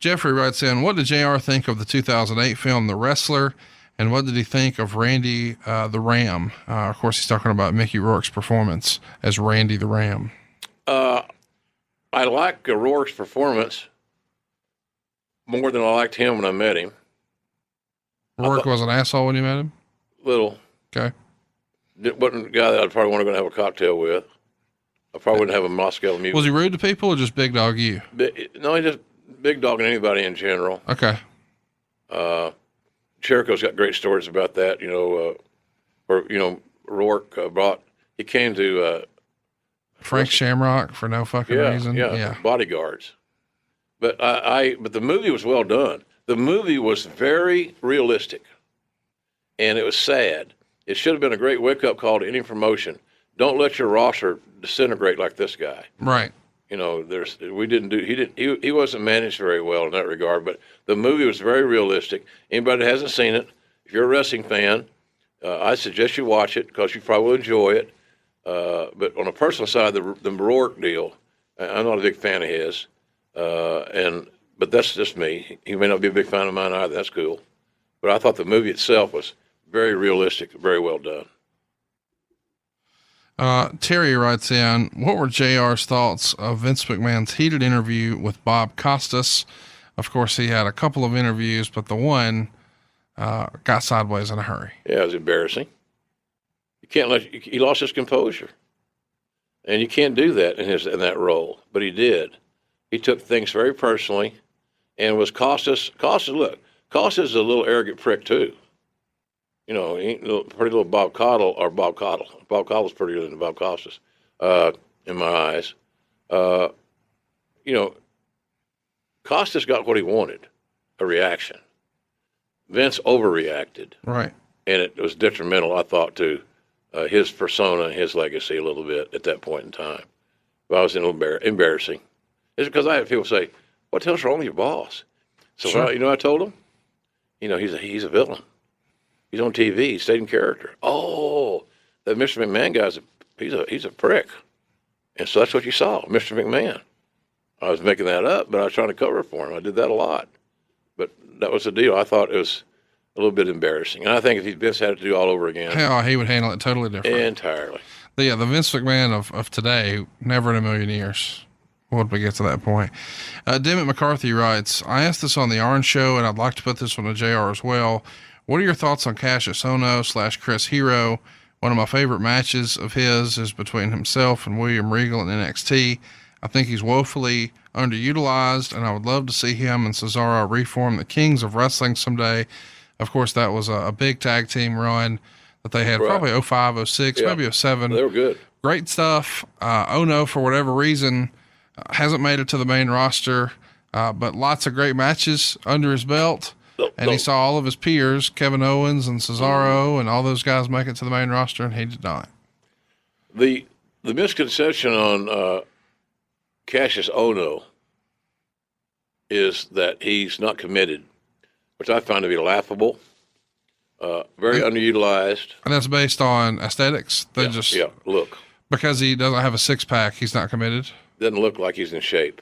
Jeffrey writes in, what did JR think of the 2008 film, The Wrestler? And what did he think of Randy, the Ram? Of course, he's talking about Mickey Rourke's performance as Randy the Ram. I like Rourke's performance more than I liked him when I met him. Rourke was an asshole when you met him? Little. Okay. Wasn't a guy that I'd probably want to go have a cocktail with. I probably wouldn't have a Moscow Mule. Was he rude to people or just big dog you? No, he just big dogging anybody in general. Okay. Cherico's got great stories about that, Rourke he came to Frank Shamrock for no fucking reason. Yeah, bodyguards. But but the movie was well done. The movie was very realistic, and it was sad. It should have been a great wake-up call to any promotion. Don't let your roster disintegrate like this guy. Right. He wasn't managed very well in that regard, but the movie was very realistic. Anybody that hasn't seen it, if you're a wrestling fan, I suggest you watch it because you probably will enjoy it. But on a personal side, the Rourke deal, I'm not a big fan of his. But that's just me. He may not be a big fan of mine either. That's cool. But I thought the movie itself was very realistic, very well done. Terry writes in, what were JR's thoughts of Vince McMahon's heated interview with Bob Costas? Of course, he had a couple of interviews, but the one got sideways in a hurry. Yeah, it was embarrassing. He lost his composure. And you can't do that in that role, but he did. He took things very personally, and was Costas is a little arrogant prick too. He ain't pretty little Bob Caudle. Bob Caudle's prettier than Bob Costas, in my eyes. Costas got what he wanted, a reaction. Vince overreacted. Right. And it was detrimental, I thought, to his persona and his legacy a little bit at that point in time. But I was a little embarrassing. It's because I had people say, what the hell's wrong with your boss? So, sure. I told him? He's a villain. He's on TV. He stayed in character. Oh, that Mr. McMahon guy's he's a prick. And so that's what you saw, Mr. McMahon. I was making that up, but I was trying to cover for him. I did that a lot. But that was the deal. I thought it was a little bit embarrassing. And I think if Vince had it to do all over again. Hell, he would handle it totally different. Entirely. The Vince McMahon of today, never in a million years would we get to that point. Dimmitt McCarthy writes, I asked this on the Orange Show, and I'd like to put this on the JR as well. What are your thoughts on Cassius Ohno / Chris Hero? One of my favorite matches of his is between himself and William Regal in NXT. I think he's woefully underutilized, and I would love to see him and Cesaro reform the Kings of Wrestling someday. Of course, that was a big tag team run that they had, right. Probably 05, 06, maybe 07. They were good. Great stuff. Ohno, for whatever reason, hasn't made it to the main roster, but lots of great matches under his belt. And he saw all of his peers, Kevin Owens and Cesaro and all those guys make it to the main roster, and he did not. The misconception on Cassius Ohno is that he's not committed, which I find to be laughable, very underutilized. And that's based on aesthetics? Look. Because he doesn't have a six-pack, he's not committed? Doesn't look like he's in shape.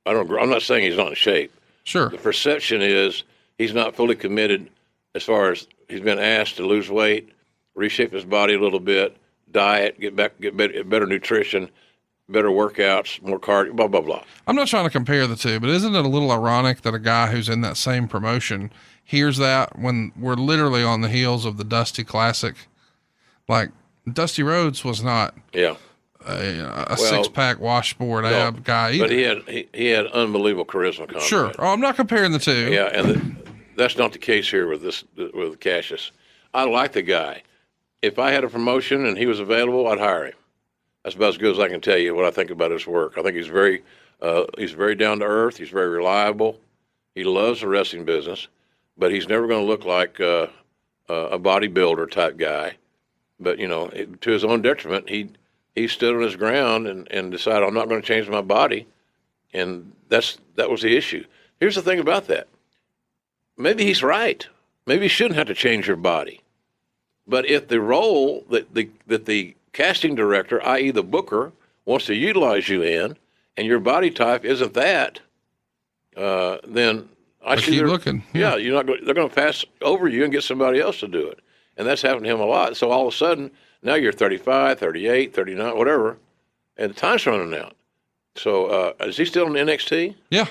I'm not saying he's not in shape. Sure. The perception is he's not fully committed as far as he's been asked to lose weight, reshape his body a little bit, diet, get better nutrition, better workouts, more cardio, blah, blah, blah. I'm not trying to compare the two, but isn't it a little ironic that a guy who's in that same promotion hears that when we're literally on the heels of the Dusty Classic? Like, Dusty Rhodes was not a six-pack washboard ab guy either. But he had unbelievable charisma. Conrad. Sure. Oh, I'm not comparing the two. Yeah, and that's not the case here with Cassius. I like the guy. If I had a promotion and he was available, I'd hire him. That's about as good as I can tell you what I think about his work. I think he's very down to earth. He's very reliable. He loves the wrestling business, but he's never going to look like a bodybuilder type guy. But to his own detriment, he stood on his ground and decided, I'm not going to change my body, and that was the issue. Here's the thing about that. Maybe he's right. Maybe you shouldn't have to change your body. But if the role that the casting director, i.e. the booker, wants to utilize you in, and your body type isn't that, then I see keep looking. Yeah, you're not. They're going to pass over you and get somebody else to do it, and that's happened to him a lot. So all of a sudden, now you're 35, 38, 39, whatever, and the time's running out. So is he still in NXT? Yeah.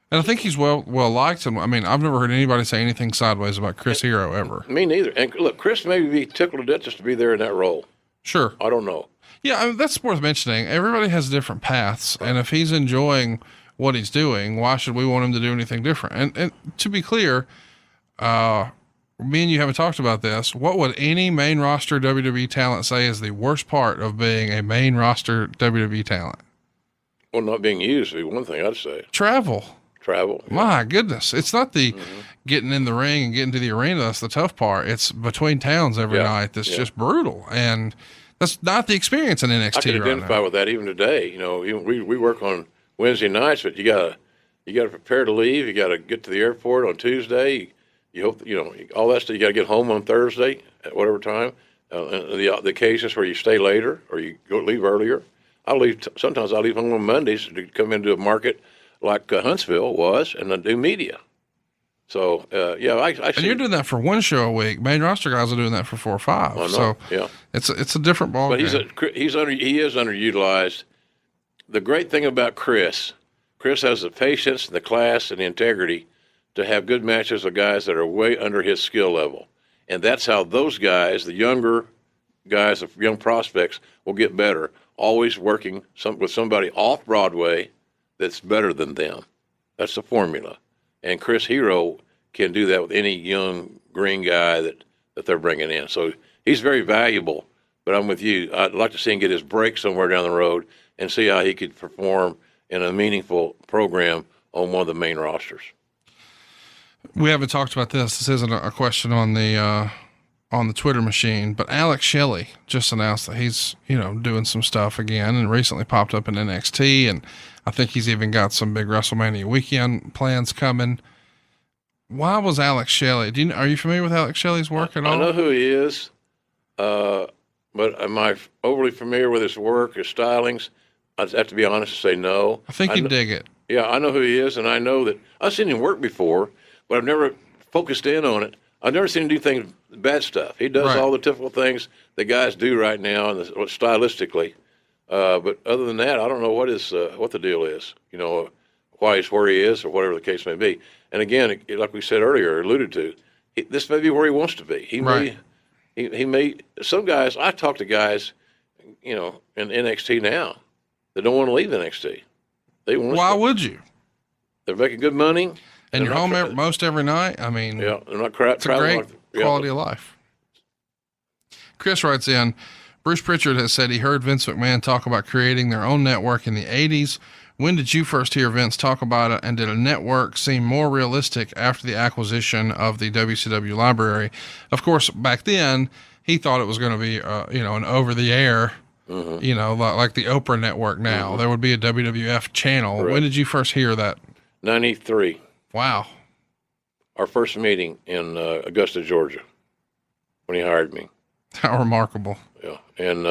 And I think he's well liked. And I mean, I've never heard anybody say anything sideways about Chris Hero ever. Me neither. And look, Chris may be tickled to death just to be there in that role. Sure. I don't know. Yeah, I mean, that's worth mentioning. Everybody has different paths, and if he's enjoying what he's doing, why should we want him to do anything different? And to be clear, me and you haven't talked about this. What would any main roster WWE talent say is the worst part of being a main roster WWE talent? Well, not being used would be one thing I'd say. Travel. Yeah. My goodness. It's not the getting in the ring and getting to the arena. That's the tough part. It's between towns every night. That's just brutal. And that's not the experience in NXT. I can identify with that even today. You know, we work on Wednesday nights, but you gotta prepare to leave. You gotta get to the airport on Tuesday. You hope all that stuff. You gotta get home on Thursday at whatever time. The occasions where you stay later or you leave earlier. Sometimes I leave home on Mondays to come into a market like Huntsville was and do media. So I see. And you're doing that for one show a week. Main roster guys are doing that for 4 or 5. So it's a different ball. But game. he is underutilized. The great thing about Chris has the patience, the class, and the integrity to have good matches with guys that are way under his skill level, and that's how those guys, the younger guys, the young prospects, will get better. Always working with somebody off Broadway that's better than them. That's the formula. And Chris Hero can do that with any young green guy that they're bringing in. So he's very valuable, but I'm with you. I'd like to see him get his break somewhere down the road and see how he could perform in a meaningful program on one of the main rosters. We haven't talked about this. This isn't a question on the Twitter machine, but Alex Shelley just announced that he's, doing some stuff again and recently popped up in NXT. And I think he's even got some big WrestleMania weekend plans coming. Why was Alex Shelley? Are you familiar with Alex Shelley's work at all? I know who he is. But am I overly familiar with his work, his stylings? I'd have to be honest and say no. I think you dig it. Yeah, I know who he is, and I know that I've seen him work before, but I've never focused in on it. I've never seen him do things, bad stuff. He does all the typical things that guys do right now, and stylistically. But other than that, I don't know what the deal is. Why he's where he is, or whatever the case may be. And again, like we said earlier, alluded to, this may be where he wants to be. He may. Some guys. I talk to guys, in NXT now that don't want to leave NXT. They want. Why would you? They're making good money. And you're home most every night. I mean, they're not it's a great quality of life. Chris writes in, Bruce Pritchard has said he heard Vince McMahon talk about creating their own network in the 80s. When did you first hear Vince talk about it? And did a network seem more realistic after the acquisition of the WCW library? Of course, back then he thought it was going to be, an over the air, like the Oprah network now. There would be a WWF channel. Correct. When did you first hear that? 93. Wow. Our first meeting in Augusta, Georgia, when he hired me. How remarkable. Yeah. And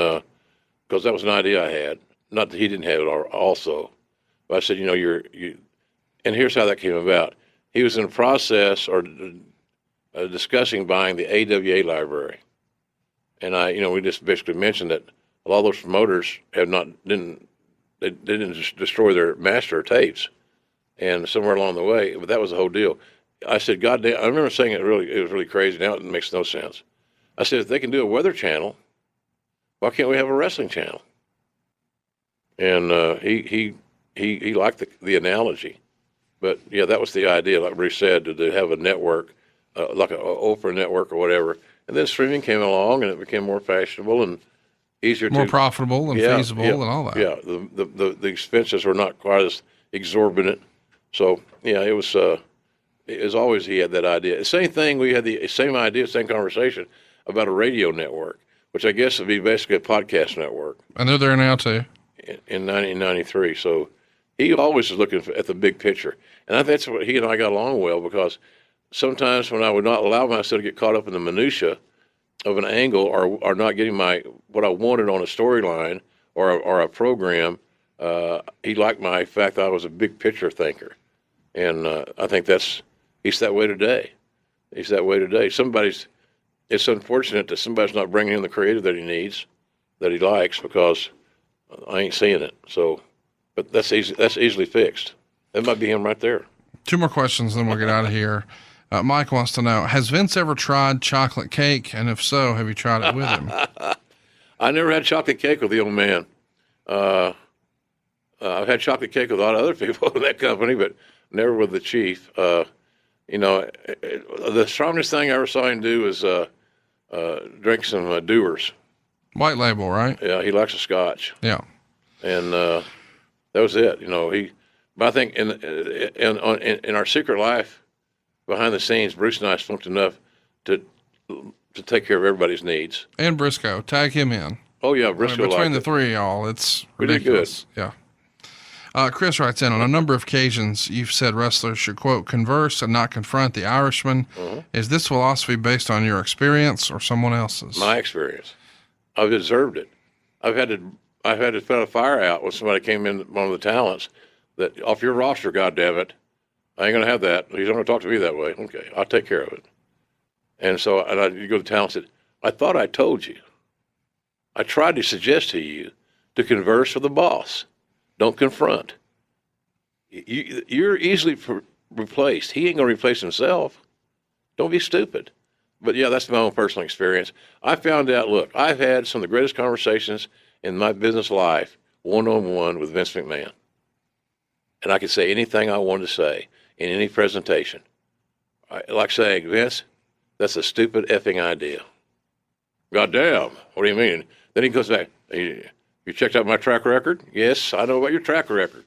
because that was an idea I had. Not that he didn't have it also. But I said, and here's how that came about. He was in the process or discussing buying the AWA library. And we just basically mentioned that a lot of those promoters didn't just destroy their master tapes. And somewhere along the way, but that was the whole deal. I said, God damn, I remember saying it was really crazy. Now it makes no sense. I said, if they can do a weather channel, why can't we have a wrestling channel? And he liked the analogy. But yeah, that was the idea, like Bruce said, to have a network, like an Oprah network or whatever. And then streaming came along and it became more fashionable and easier more profitable and feasible and all that. Yeah, the expenses were not quite as exorbitant. So yeah, it was always he had that idea. Same thing. We had the same idea, same conversation about a radio network, which I guess would be basically a podcast network. And they're there now too. In 1993. So he always was looking at the big picture, and I think that's what he and I got along well, because sometimes when I would not allow myself to get caught up in the minutia of an angle or not getting what I wanted on a storyline or a program, he liked my fact that I was a big picture thinker. And I think he's that way today. He's that way today. It's unfortunate that somebody's not bringing in the creative that he needs, that he likes, because I ain't seeing it. So, but that's easily fixed. That might be him right there. 2 more questions, then we'll get out of here. Mike wants to know, has Vince ever tried chocolate cake? And if so, have you tried it with him? I never had chocolate cake with the old man. I've had chocolate cake with a lot of other people in that company, but never with the chief. The strongest thing I ever saw him do was drink some Dewar's. White label, right? Yeah, he likes a scotch. Yeah. And that was it. But I think in our secret life, behind the scenes, Bruce and I smoked enough to take care of everybody's needs. And Briscoe, tag him in. Oh yeah, Briscoe. Between the 3 of y'all, it's we ridiculous. Did good. Yeah. Chris writes in, on a number of occasions, you've said wrestlers should, quote, converse and not confront the Irishman. Mm-hmm. Is this philosophy based on your experience or someone else's? My experience. I've observed it. I've had to put a fire out when somebody came in, one of the talents, that off your roster, goddammit, I ain't going to have that. He's not going to talk to me that way. Okay, I'll take care of it. And so you go to the talent and said, I thought I told you. I tried to suggest to you to converse with the boss. Don't confront. You're easily replaced. He ain't going to replace himself. Don't be stupid. But yeah, that's my own personal experience. I found out, look, I've had some of the greatest conversations in my business life, one-on-one with Vince McMahon. And I could say anything I wanted to say in any presentation. Like saying, Vince, that's a stupid effing idea. Goddamn, what do you mean? Then he goes back, you checked out my track record? Yes, I know about your track record.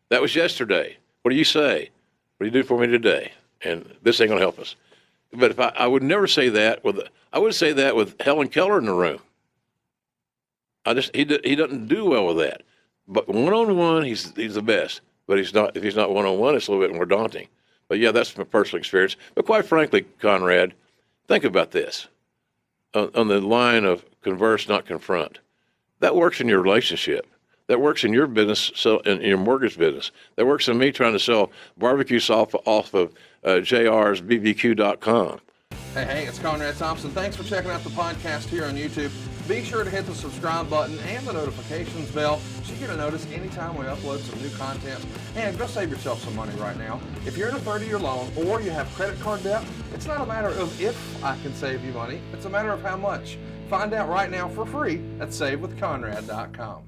That was yesterday. What do you say? What do you do for me today? And this ain't going to help us. But if I would never say that I would say that with Helen Keller in the room. He doesn't do well with that. But one-on-one, he's the best. But if he's not one-on-one, it's a little bit more daunting. But yeah, that's my personal experience. But quite frankly, Conrad, think about this. On the line of converse, not confront. That works in your relationship. That works in your business, in your mortgage business. That works in me trying to sell barbecue sauce off of JR's BBQ.com. Hey, it's Conrad Thompson. Thanks for checking out the podcast here on YouTube. Be sure to hit the subscribe button and the notifications bell so you get a notice anytime we upload some new content. And go save yourself some money right now. If you're in a 30-year loan or you have credit card debt, it's not a matter of if I can save you money. It's a matter of how much. Find out right now for free at SaveWithConrad.com.